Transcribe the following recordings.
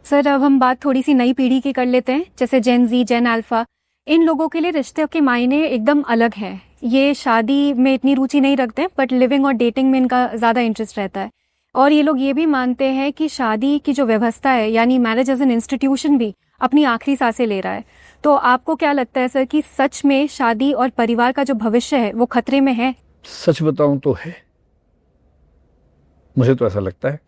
Sir अब हम बात थोड़ी सी नई पीढ़ी की कर लेते हैं, जैसे जेन जी, जेन अल्फा। इन लोगों के लिए रिश्ते के मायने एकदम अलग है। ये शादी में इतनी रुचि नहीं रखते, बट लिविंग और डेटिंग में इनका ज़्यादा इंटरेस्ट रहता है। और ये लोग ये भी मानते हैं कि शादी की जो व्यवस्था है, यानी मैरिज एज एन इंस्टीट्यूशन, भी अपनी आखिरी सांसें ले रहा है। तो आपको क्या लगता है सर कि सच में शादी और परिवार का जो भविष्य है वो खतरे में है? सच बताऊं तो है, मुझे तो ऐसा लगता है।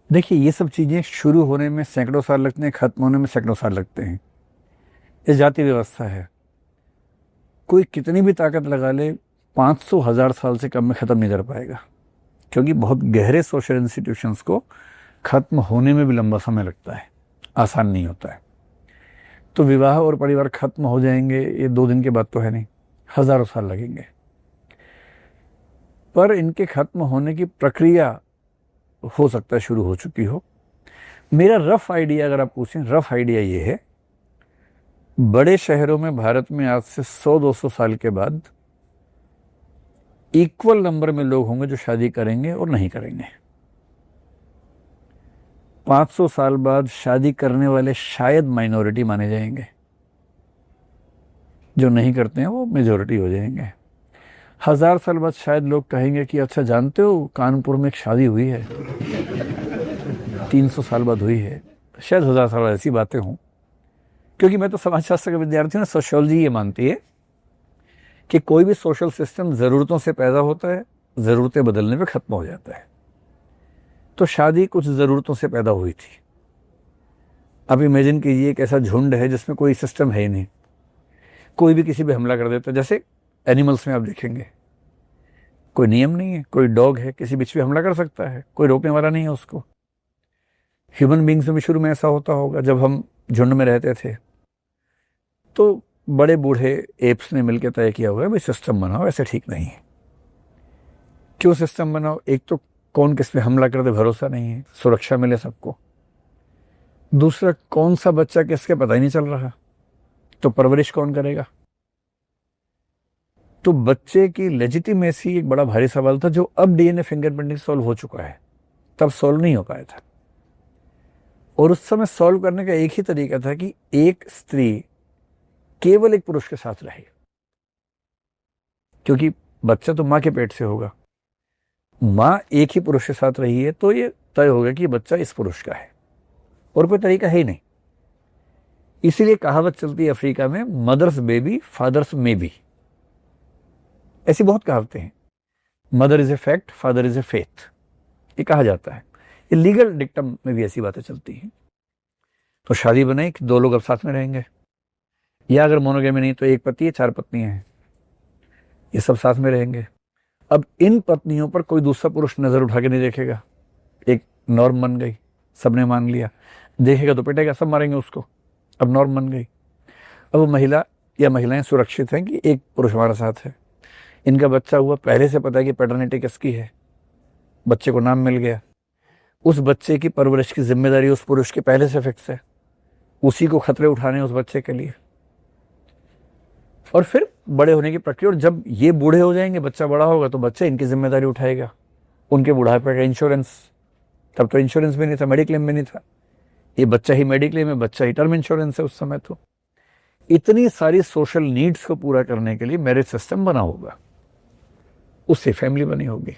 देखिए, ये सब चीजें शुरू होने में सैकड़ों साल लगते हैं, खत्म होने में सैकड़ों साल लगते हैं। ये जाति व्यवस्था है, कोई कितनी भी ताकत लगा ले 500 1000 साल से कम में खत्म नहीं कर पाएगा, क्योंकि बहुत गहरे सोशल इंस्टीट्यूशंस को खत्म होने में भी लंबा समय लगता है, आसान नहीं होता है। तो विवाह और परिवार खत्म हो जाएंगे ये 2 दिन के बाद तो है नहीं, हजारों साल लगेंगे। पर इनके खत्म होने की प्रक्रिया हो सकता है शुरू हो चुकी हो। मेरा रफ आइडिया, अगर आप पूछें, रफ आइडिया ये है, बड़े शहरों में भारत में आज से 100 200 साल के बाद इक्वल नंबर में लोग होंगे जो शादी करेंगे और नहीं करेंगे। 500 साल बाद शादी करने वाले शायद माइनॉरिटी माने जाएंगे, जो नहीं करते हैं वो मेजॉरिटी हो जाएंगे। 1000 साल बाद शायद लोग कहेंगे कि अच्छा, जानते हो कानपुर में एक शादी हुई है, 300 साल बाद हुई है। शायद 1000 साल बाद ऐसी बातें हों, क्योंकि मैं तो समाजशास्त्र का विद्यार्थी हूँ। सोशियोलॉजी ये मानती है कि कोई भी सोशल सिस्टम ज़रूरतों से पैदा होता है, ज़रूरतें बदलने पे ख़त्म हो जाता है। तो शादी कुछ ज़रूरतों से पैदा हुई थी। अब इमेजिन कीजिए एक ऐसा झुंड है जिसमें कोई सिस्टम है ही नहीं, कोई भी किसी पे हमला कर देता है। जैसे एनिमल्स में आप देखेंगे, कोई नियम नहीं है, कोई डॉग है किसी बीच पे हमला कर सकता है, कोई रोकने वाला नहीं है उसको। ह्यूमन बींग्स में भी शुरू में ऐसा होता होगा, जब हम झुंड में रहते थे तो बड़े बूढ़े एप्स ने मिलकर तय किया होगा भाई सिस्टम बनाओ, ऐसे ठीक नहीं है। क्यों सिस्टम बनाओ? एक तो कौन किस पे हमला कर दे भरोसा नहीं है, सुरक्षा मिले सबको। दूसरा, कौन सा बच्चा किसके पता ही नहीं चल रहा, तो परवरिश कौन करेगा? तो बच्चे की लेजिटिमेसी एक बड़ा भारी सवाल था, जो अब डीएनए फिंगरप्रिंटिंग सॉल्व हो चुका है, तब सॉल्व नहीं हो पाया था। और उस समय सॉल्व करने का एक ही तरीका था कि एक स्त्री केवल एक पुरुष के साथ रहे, क्योंकि बच्चा तो मां के पेट से होगा। मां एक ही पुरुष के साथ रही है तो ये तय होगा कि बच्चा इस पुरुष का है, और कोई तरीका है ही नहीं। इसीलिए कहावत चलती है अफ्रीका में, mother's baby father's may be. ऐसी बहुत कहावतें हैं। Mother is a fact, father is a faith, ये कहा जाता है। ये लीगल डिक्टम में भी ऐसी बातें चलती हैं। तो शादी बनाई कि 2 लोग अब साथ में रहेंगे, या अगर मोनोगेमी नहीं तो एक पति है 4 पत्नियां हैं, ये सब साथ में रहेंगे। अब इन पत्नियों पर कोई दूसरा पुरुष नजर उठा के नहीं देखेगा, एक नॉर्म बन गई, सबने मान लिया। देखेगा तो पिटेगा, सब मारेंगे उसको, अब नॉर्म बन गई। अब वो महिला या महिलाएं सुरक्षित हैं कि एक पुरुष हमारे साथ है, इनका बच्चा हुआ, पहले से पता है कि पैटर्निटी किसकी है, बच्चे को नाम मिल गया, उस बच्चे की परवरिश की जिम्मेदारी उस पुरुष की पहले से फिक्स है, उसी को खतरे उठाने उस बच्चे के लिए। और फिर बड़े होने की प्रक्रिया, और जब ये बूढ़े हो जाएंगे, बच्चा बड़ा होगा, तो बच्चा इनकी जिम्मेदारी उठाएगा, उनके बुढ़ापे का इंश्योरेंस। तब तो इंश्योरेंस भी नहीं था, मेडिक्लेम भी नहीं था, ये बच्चा ही मेडिक्लेम है, बच्चा ही टर्म इंश्योरेंस है उस समय। तो इतनी सारी सोशल नीड्स को पूरा करने के लिए मैरिज सिस्टम बना होगा, उससे फैमिली बनी होगी।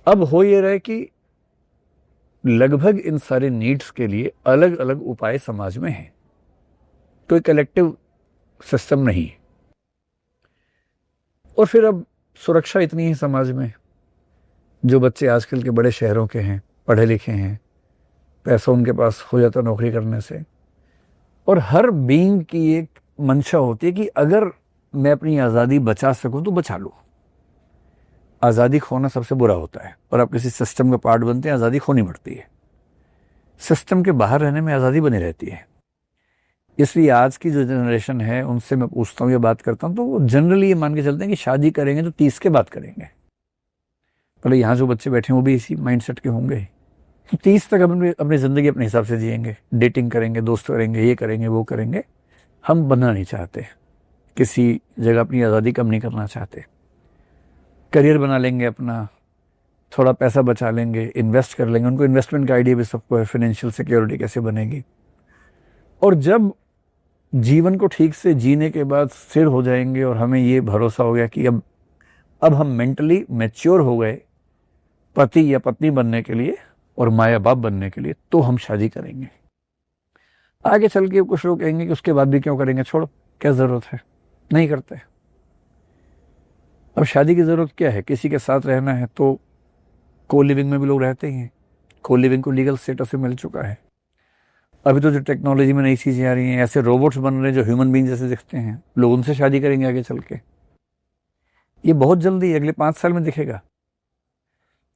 अब हो ये रहा है कि लगभग इन सारे नीड्स के लिए अलग अलग उपाय समाज में हैं, कोई कलेक्टिव सिस्टम नहीं है। और फिर अब सुरक्षा इतनी है समाज में, जो बच्चे आजकल के बड़े शहरों के हैं, पढ़े लिखे हैं, पैसा उनके पास हो जाता नौकरी करने से, और हर बीइंग की एक मंशा होती है कि अगर मैं अपनी आज़ादी बचा सकूं तो बचा लूं। आज़ादी खोना सबसे बुरा होता है, और आप किसी सिस्टम का पार्ट बनते हैं, आज़ादी खोनी पड़ती है। सिस्टम के बाहर रहने में आज़ादी बनी रहती है। इसलिए आज की जो जनरेशन है उनसे मैं पूछता हूँ, ये बात करता हूँ, तो वो जनरली ये मान के चलते हैं कि शादी करेंगे तो 30 के बाद करेंगे। पहले यहाँ जो बच्चे बैठे हैं वो भी इसी माइंडसेट के होंगे, 30 तक अपनी ज़िंदगी अपने हिसाब से जिएंगे, डेटिंग करेंगे, दोस्त करेंगे, ये करेंगे, वो करेंगे। हम बनना नहीं चाहते, किसी जगह अपनी आज़ादी कम नहीं करना चाहते, करियर बना लेंगे अपना, थोड़ा पैसा बचा लेंगे, इन्वेस्ट कर लेंगे। उनको इन्वेस्टमेंट का आइडिया भी सबको है, फाइनेंशियल सिक्योरिटी कैसे बनेगी। और जब जीवन को ठीक से जीने के बाद स्थिर हो जाएंगे और हमें ये भरोसा हो गया कि अब हम मेंटली मैच्योर हो गए पति या पत्नी बनने के लिए और माँ या बाप बनने के लिए, तो हम शादी करेंगे। आगे चल के कुछ लोग कहेंगे कि उसके बाद भी क्यों करेंगे, छोड़ो, क्या जरूरत है, नहीं करते। अब शादी की जरूरत क्या है, किसी के साथ रहना है तो को लिविंग में भी लोग रहते ही हैं। को लिविंग को लीगल स्टेटस मिल चुका है। अभी तो जो टेक्नोलॉजी में नई चीजें आ रही हैं, ऐसे रोबोट्स बन रहे हैं जो ह्यूमन बीइंग जैसे दिखते हैं, लोग उनसे शादी करेंगे आगे चल के। ये बहुत जल्दी अगले 5 साल में दिखेगा।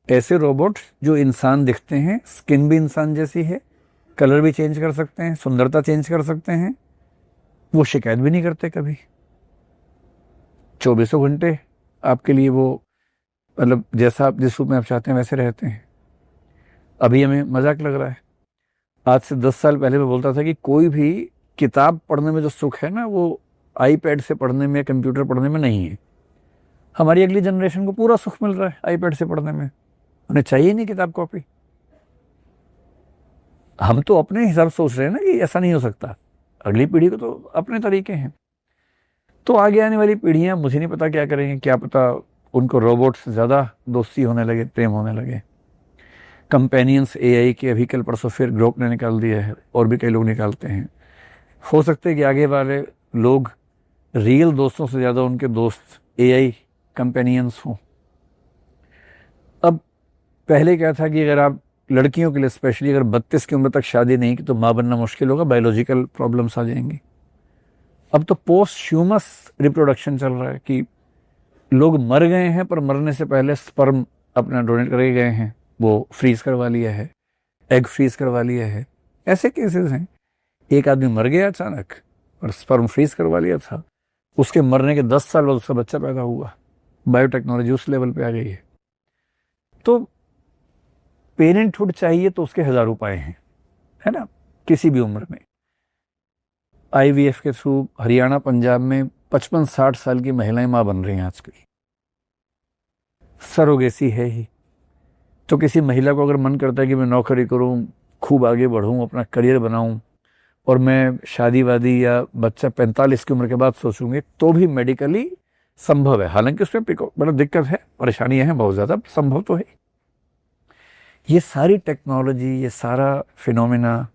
ऐसे रोबोट जो इंसान दिखते हैं, स्किन भी इंसान जैसी है, कलर भी चेंज कर सकते हैं, सुंदरता चेंज कर सकते हैं, वो शिकायत भी नहीं करते कभी। 24 घंटे आपके लिए वो, मतलब जैसा आप जिस रूप में आप चाहते हैं वैसे रहते हैं। अभी हमें मजाक लग रहा है, आज से 10 साल पहले मैं बोलता था कि कोई भी किताब पढ़ने में जो सुख है ना, वो आईपैड से पढ़ने में, कंप्यूटर पढ़ने में नहीं है। हमारी अगली जनरेशन को पूरा सुख मिल रहा है आईपैड से पढ़ने में, उन्हें चाहिए नहीं किताब कॉपी। हम तो अपने हिसाब से सोच रहे हैं ना कि ऐसा नहीं हो सकता, अगली पीढ़ी को तो अपने तरीके हैं। तो आगे आने वाली पीढ़ियां मुझे नहीं पता क्या करेंगे, क्या पता उनको रोबोट से ज़्यादा दोस्ती होने लगे, प्रेम होने लगे। कंपेनियंस एआई के अभी कल परसों फिर ग्रोक ने निकाल दिया है, और भी कई लोग निकालते हैं। हो सकता है कि आगे वाले लोग रियल दोस्तों से ज़्यादा उनके दोस्त एआई कंपेनियंस हों। अब पहले क्या था कि अगर आप लड़कियों के लिए स्पेशली अगर 32 की उम्र तक शादी नहीं की तो माँ बनना मुश्किल होगा, बायोलॉजिकल प्रॉब्लम्स आ जाएंगी। अब तो पोस्ट ह्यूमस रिप्रोडक्शन चल रहा है कि लोग मर गए हैं पर मरने से पहले स्पर्म अपना डोनेट करके गए हैं, वो फ्रीज करवा लिया है, एग फ्रीज करवा लिया है। ऐसे केसेस हैं। एक आदमी मर गया अचानक और स्पर्म फ्रीज करवा लिया था, उसके मरने के 10 साल बाद उसका बच्चा पैदा हुआ। बायोटेक्नोलॉजी उस लेवल पे आ गई है। तो पेरेंटहुड चाहिए तो उसके 1000 उपाय हैं, है ना, किसी भी उम्र में। आईवीएफ के थ्रू हरियाणा पंजाब में 55-60 साल की महिलाएं मां बन रही हैं आजकल। सरोगेसी है ही। तो किसी महिला को अगर मन करता है कि मैं नौकरी करूं, खूब आगे बढ़ूं, अपना करियर बनाऊं और मैं शादी वादी या बच्चा 45 की उम्र के बाद सोचूंगी, तो भी मेडिकली संभव है। हालांकि उसमें मतलब दिक्कत है, परेशानियां हैं बहुत ज़्यादा, संभव तो है। ये सारी टेक्नोलॉजी, ये सारा फिनोमेना,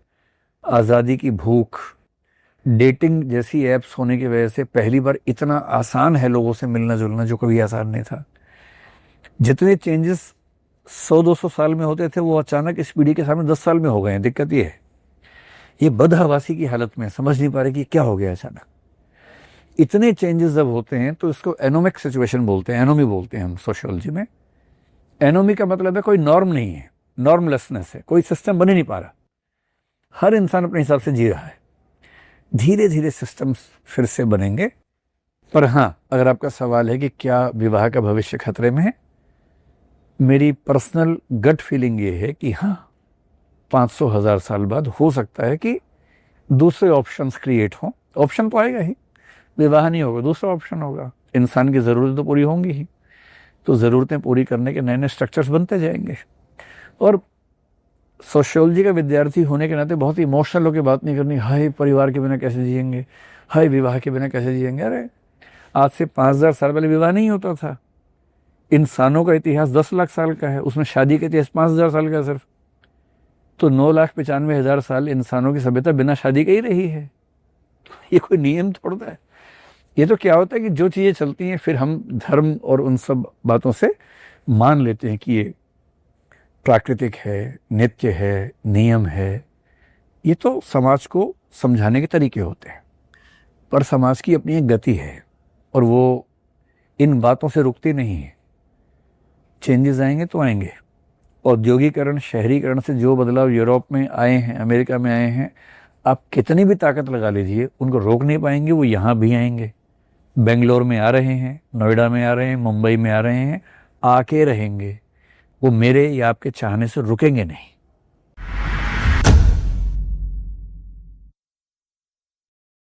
आज़ादी की भूख, डेटिंग जैसी ऐप्स होने की वजह से पहली बार इतना आसान है लोगों से मिलना जुलना, जो कभी आसान नहीं था। जितने चेंजेस 100-200 साल में होते थे वो अचानक इस पीढ़ी के सामने 10 साल में हो गए हैं। दिक्कत ये है, ये बदहवासी की हालत में समझ नहीं पा रहे कि क्या हो गया अचानक। इतने चेंजेस जब होते हैं तो इसको एनोमिक सिचुएशन बोलते हैं, एनोमी बोलते हैं हम सोशियोलॉजी में। एनोमी का मतलब है कोई नॉर्म नहीं है, नॉर्मलेसनेस है, कोई सिस्टम बन ही नहीं पा रहा, हर इंसान अपने हिसाब से जी रहा है। धीरे धीरे सिस्टम्स फिर से बनेंगे। पर हाँ, अगर आपका सवाल है कि क्या विवाह का भविष्य खतरे में है, मेरी पर्सनल गट फीलिंग ये है कि हाँ, 500-1000 साल बाद हो सकता है कि दूसरे ऑप्शंस क्रिएट हों। ऑप्शन तो आएगा ही, विवाह नहीं होगा, दूसरा ऑप्शन होगा। इंसान की ज़रूरतें तो पूरी होंगी ही, तो ज़रूरतें पूरी करने के नए नए स्ट्रक्चर्स बनते जाएंगे। और सोशियोलॉजी का विद्यार्थी होने के नाते बहुत इमोशनल होकर बात नहीं करनी, हाय परिवार के बिना कैसे जिएंगे, हाय विवाह के बिना कैसे जिएंगे। अरे आज से 5000 साल पहले विवाह नहीं होता था। इंसानों का इतिहास 10 लाख साल का है, उसमें शादी का इतिहास 5000 साल का सिर्फ। तो 9,95,000 साल इंसानों की सभ्यता बिना शादी का ही रही है। ये कोई नियम थोड़ा है। ये तो क्या होता है कि जो चीज़ें चलती हैं फिर हम धर्म और उन सब बातों से मान लेते हैं कि ये प्राकृतिक है, नित्य है, नियम है। ये तो समाज को समझाने के तरीके होते हैं, पर समाज की अपनी एक गति है और वो इन बातों से रुकती नहीं है। चेंजेस आएंगे तो आएंगे। औद्योगिकरण, शहरीकरण से जो बदलाव यूरोप में आए हैं, अमेरिका में आए हैं, आप कितनी भी ताकत लगा लीजिए उनको रोक नहीं पाएंगे। वो यहाँ भी आएंगे। बेंगलोर में आ रहे हैं, नोएडा में आ रहे हैं, मुंबई में आ रहे हैं, आके रहेंगे। वो मेरे या आपके चाहने से रुकेंगे नहीं।